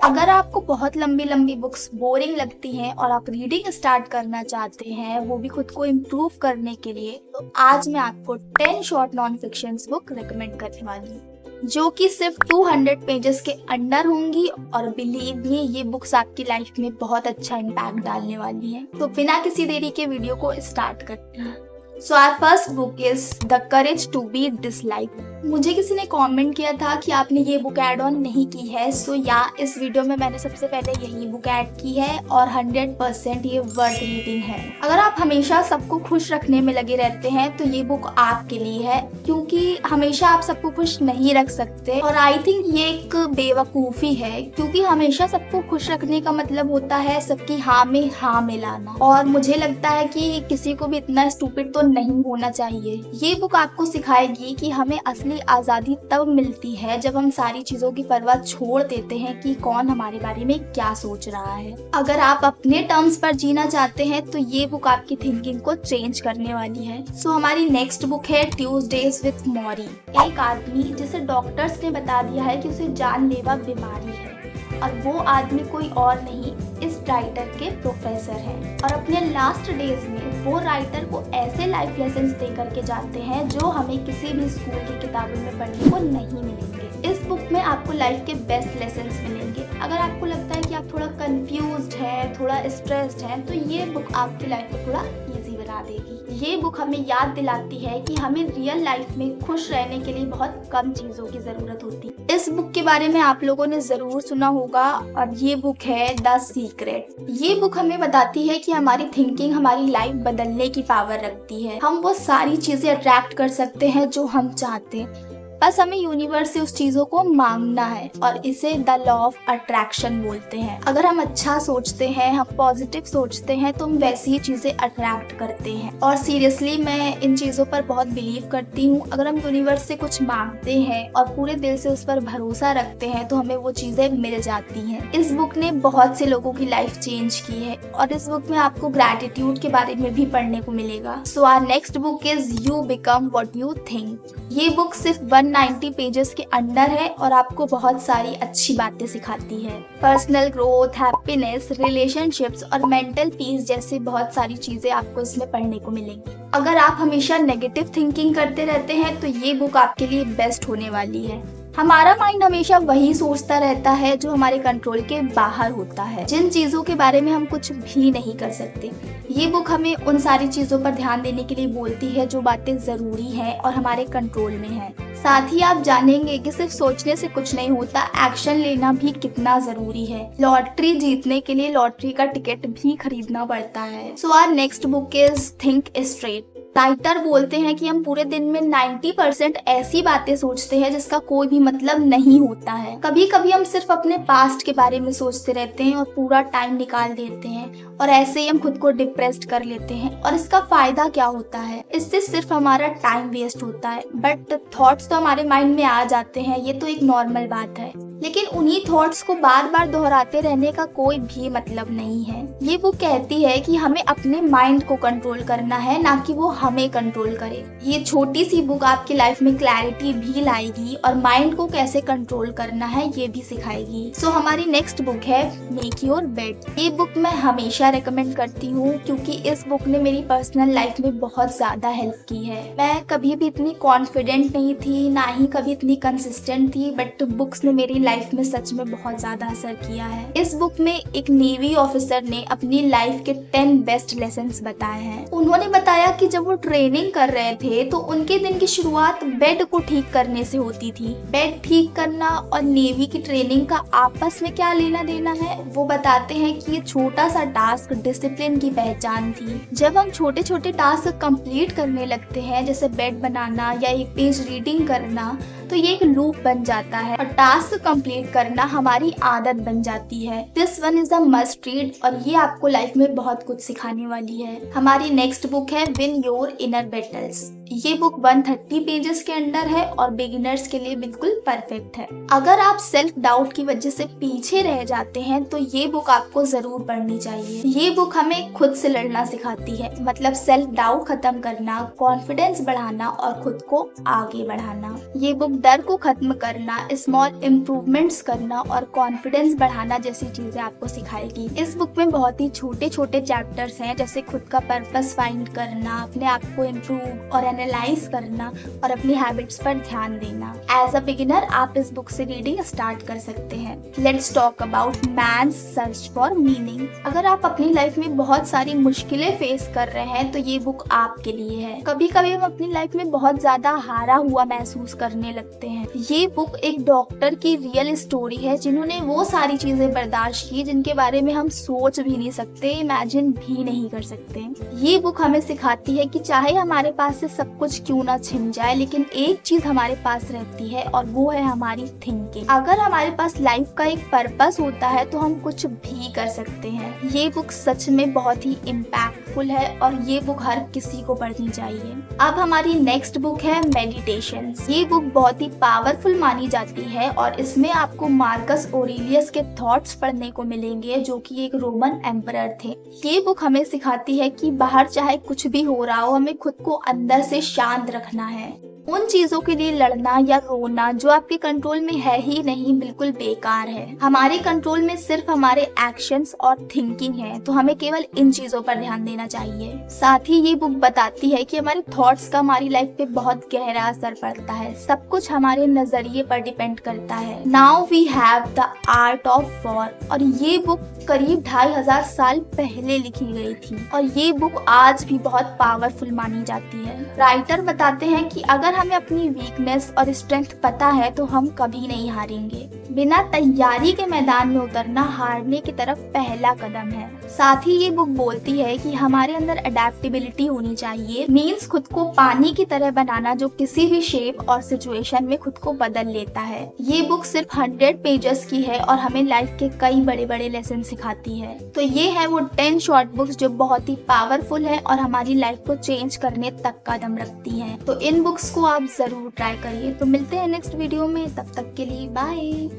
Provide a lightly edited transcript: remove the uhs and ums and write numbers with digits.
अगर आपको बहुत लंबी लंबी बुक्स बोरिंग लगती हैं और आप रीडिंग स्टार्ट करना चाहते हैं, वो भी खुद को इम्प्रूव करने के लिए, तो आज मैं आपको 10 short non fiction book recommend करने वाली हूँ जो कि सिर्फ 200 पेजेस के अंडर होंगी। और बिलीव मी, ये बुक्स आपकी लाइफ में बहुत अच्छा इम्पैक्ट डालने वाली हैं। तो बिना किसी देरी के वीडियो को स्टार्ट करते हैं। So our first book is the courage to be dislike. मुझे किसी ने कमेंट किया था कि आपने ये बुक ऐड ऑन नहीं की है। सो इस वीडियो में मैंने सबसे पहले यही बुक ऐड की है और 100% ये वर्थ रीडिंग है। अगर आप हमेशा सबको खुश रखने में लगे रहते हैं तो ये बुक आपके लिए है, क्योंकि हमेशा आप सबको खुश नहीं रख सकते। और आई थिंक ये एक बेवकूफ़ी है, क्योंकि हमेशा सबको खुश रखने का मतलब होता है सबकी हाँ में हाँ मिलाना। और मुझे लगता है कि किसी को भी इतना स्टूपिड तो नहीं होना चाहिए। ये बुक आपको सिखाएगी कि हमें असली आजादी तब मिलती है जब हम सारी चीजों की परवाह छोड़ देते हैं कि कौन हमारे बारे में क्या सोच रहा है। अगर आप अपने टर्म्स पर जीना चाहते हैं तो ये बुक आपकी थिंकिंग को चेंज करने वाली है। सो हमारी नेक्स्ट बुक है ट्यूजडेज विथ मॉरी। एक आदमी जिसे डॉक्टर्स ने बता दिया है कि उसे जानलेवा बीमारी है, और वो आदमी कोई और नहीं, इस राइटर के प्रोफेसर हैं। और अपने लास्ट डेज में वो राइटर को ऐसे लाइफ लेसन्स दे करके जाते हैं जो हमें किसी भी स्कूल की किताबों में पढ़ने को नहीं मिलेंगे। इस बुक में आपको लाइफ के बेस्ट लेसन्स मिलेंगे। अगर आपको लगता है कि आप थोड़ा कंफ्यूज्ड हैं, थोड़ा स्ट्रेस्ड हैं, तो ये बुक आपकी लाइफ को थोड़ा ईजी बना देगी। ये बुक हमें याद दिलाती है कि हमें रियल लाइफ में खुश रहने के लिए बहुत कम चीज़ों की ज़रूरत होती है। इस बुक के बारे में आप लोगों ने ज़रूर सुना होगा, और ये बुक है द सीक्रेट। ये बुक हमें बताती है कि हमारी थिंकिंग हमारी लाइफ बदलने की पावर रखती है। हम वो सारी चीज़ें अट्रैक्ट कर सकते हैं जो हम चाहते हैं, बस हमें यूनिवर्स से उस चीज़ों को मांगना है। और इसे द लॉ ऑफ अट्रैक्शन बोलते हैं। अगर हम अच्छा सोचते हैं, हम पॉजिटिव सोचते हैं, तो हम वैसी ही चीज़ें अट्रैक्ट करते हैं। और सीरियसली मैं इन चीज़ों पर बहुत बिलीव करती हूँ। अगर हम यूनिवर्स से कुछ मांगते हैं और पूरे दिल से उस पर भरोसा रखते हैं तो हमें वो चीज़ें मिल जाती हैं। इस बुक ने बहुत से लोगों की लाइफ चेंज की है, और इस बुक में आपको ग्रैटिट्यूड के बारे में भी पढ़ने को मिलेगा। So our next book is you become what you think. ये बुक सिर्फ 190 पेजेस के अंडर है और आपको बहुत सारी अच्छी बातें सिखाती है। पर्सनल ग्रोथ, हैप्पीनेस, रिलेशनशिप्स और मेंटल पीस जैसी बहुत सारी चीजें आपको इसमें पढ़ने को मिलेंगी। अगर आप हमेशा नेगेटिव थिंकिंग करते रहते हैं तो ये बुक आपके लिए बेस्ट होने वाली है। हमारा माइंड हमेशा वही सोचता रहता है जो हमारे कंट्रोल के बाहर होता है, जिन चीज़ों के बारे में हम कुछ भी नहीं कर सकते। ये बुक हमें उन सारी चीज़ों पर ध्यान देने के लिए बोलती है जो बातें ज़रूरी हैं और हमारे कंट्रोल में हैं। साथ ही आप जानेंगे कि सिर्फ सोचने से कुछ नहीं होता, एक्शन लेना भी कितना ज़रूरी है। लॉटरी जीतने के लिए लॉटरी का टिकट भी खरीदना पड़ता है। So our next book is think straight. Writer बोलते हैं कि हम पूरे दिन में 90% ऐसी बातें सोचते हैं जिसका कोई भी मतलब नहीं होता है। कभी कभी हम सिर्फ अपने पास्ट के बारे में सोचते रहते हैं और पूरा टाइम निकाल देते हैं, और ऐसे ही हम खुद को डिप्रेस्ड कर लेते हैं। और इसका फायदा क्या होता है? इससे सिर्फ हमारा टाइम वेस्ट होता है। बट थॉट्स तो हमारे माइंड में आ जाते हैं, ये तो एक नॉर्मल बात है, लेकिन उन्हीं थॉट्स को बार बार दोहराते रहने का कोई भी मतलब नहीं है। ये बुक कहती है कि हमें अपने माइंड को कंट्रोल करना है, ना कि वो हमें कंट्रोल करे। ये छोटी सी बुक आपकी लाइफ में क्लैरिटी भी लाएगी और माइंड को कैसे कंट्रोल करना है ये भी सिखाएगी। सो हमारी नेक्स्ट बुक है मेक योर बेड। ये बुक मैं हमेशा रेकमेंड करती हूँ, क्योंकि इस बुक ने मेरी पर्सनल लाइफ में बहुत ज्यादा हेल्प की है। मैं कभी भी इतनी कॉन्फिडेंट नहीं थी, ना ही कभी इतनी कंसिस्टेंट थी, बट बुक्स ने मेरी लाइफ में सच में बहुत ज्यादा असर किया है। इस बुक में एक नेवी ऑफिसर ने अपनी लाइफ के 10 बेस्ट लेसन्स बताए हैं। उन्होंने बताया कि जब वो ट्रेनिंग कर रहे थे तो उनके दिन की शुरुआत बेड को ठीक करने से होती थी। बेड ठीक करना और नेवी की ट्रेनिंग का आपस में क्या लेना देना है? वो बताते हैं कि ये छोटा सा टास्क डिसिप्लिन की पहचान थी। जब हम छोटे छोटे टास्क कंप्लीट करने लगते हैं, जैसे बेड बनाना या एक पेज रीडिंग करना, तो ये एक लूप बन जाता है और टास्क कंप्लीट करना हमारी आदत बन जाती है। This one is a must read, और ये आपको लाइफ में बहुत कुछ सिखाने वाली है। हमारी नेक्स्ट बुक है विन योर इनर बैटल्स। ये बुक 130 पेजेस के अंडर है और बिगिनर्स के लिए बिल्कुल परफेक्ट है। अगर आप सेल्फ डाउट की वजह से पीछे रह जाते हैं तो ये बुक आपको जरूर पढ़नी चाहिए। ये बुक हमें खुद से लड़ना सिखाती है, मतलब सेल्फ डाउट खत्म करना, कॉन्फिडेंस बढ़ाना और खुद को आगे बढ़ाना। ये बुक डर को खत्म करना, स्मॉल इम्प्रूवमेंट्स करना और कॉन्फिडेंस बढ़ाना जैसी चीजें आपको सिखाएगी। इस बुक में बहुत ही छोटे छोटे चैप्टर्स हैं, जैसे खुद का पर्पस फाइंड करना, अपने आप को इम्प्रूव और एनालाइज करना और अपनी हैबिट्स पर ध्यान देना। एज अ बिगिनर आप इस बुक से रीडिंग स्टार्ट कर सकते हैं। Let's talk about man's search for meaning. अगर आप अपनी लाइफ में बहुत सारी मुश्किलें फेस कर रहे हैं तो ये बुक आपके लिए है। कभी कभी हम अपनी लाइफ में बहुत ज्यादा हारा हुआ महसूस करने लगते हैं। ये बुक एक डॉक्टर की रियल स्टोरी है जिन्होंने वो सारी चीजें बर्दाश्त की जिनके बारे में हम सोच भी नहीं सकते, इमेजिन भी नहीं कर सकते। ये बुक हमें सिखाती है कि चाहे हमारे पास से सब कुछ क्यों ना छिन जाए, लेकिन एक चीज हमारे पास रहती है और वो है हमारी थिंकिंग। अगर हमारे पास लाइफ का एक पर्पस होता है तो हम कुछ भी कर सकते हैं। ये बुक सच में बहुत ही इम्पैक्टफुल है और ये बुक हर किसी को पढ़नी चाहिए। अब हमारी नेक्स्ट बुक है मेडिटेशंस। ये बुक बहुत ही पावरफुल मानी जाती है और इसमें आपको मार्कस ऑरेलियस के थॉट्स पढ़ने को मिलेंगे, जो कि एक रोमन एम्परर थे। ये बुक हमें सिखाती है कि बाहर चाहे कुछ भी हो रहा हो, हमें खुद को अंदर से शांत रखना है। उन चीजों के लिए लड़ना या रोना जो आपके कंट्रोल में है ही नहीं, बिल्कुल बेकार है। हमारे कंट्रोल में सिर्फ हमारे एक्शंस और थिंकिंग है, तो हमें केवल इन चीजों पर ध्यान देना चाहिए। साथ ही ये बुक बताती है कि हमारे थॉट्स का हमारी लाइफ पे बहुत गहरा असर पड़ता है। सब कुछ हमारे नजरिए पर डिपेंड करता है। Now we have the art of war. और ये बुक करीब 2500 साल पहले लिखी गई थी और ये बुक आज भी बहुत पावरफुल मानी जाती है। राइटर बताते हैं कि अगर हमें अपनी वीकनेस और स्ट्रेंथ पता है तो हम कभी नहीं हारेंगे। बिना तैयारी के मैदान में उतरना हारने की तरफ पहला कदम है। साथ ही ये बुक बोलती है कि हमारे अंदर अडेप्टेबिलिटी होनी चाहिए, मीन्स खुद को पानी की तरह बनाना जो किसी भी शेप और सिचुएशन में खुद को बदल लेता है। ये बुक सिर्फ 100 पेजेस की है और हमें लाइफ के कई बड़े बड़े लेसन सिखाती है। तो ये है वो 10 शॉर्ट बुक्स जो बहुत ही पावरफुल है और हमारी लाइफ को चेंज करने तक कदम रखती है। तो इन बुक्स को आप जरूर ट्राई करिए। तो मिलते हैं नेक्स्ट वीडियो में, तब तक के लिए बाय।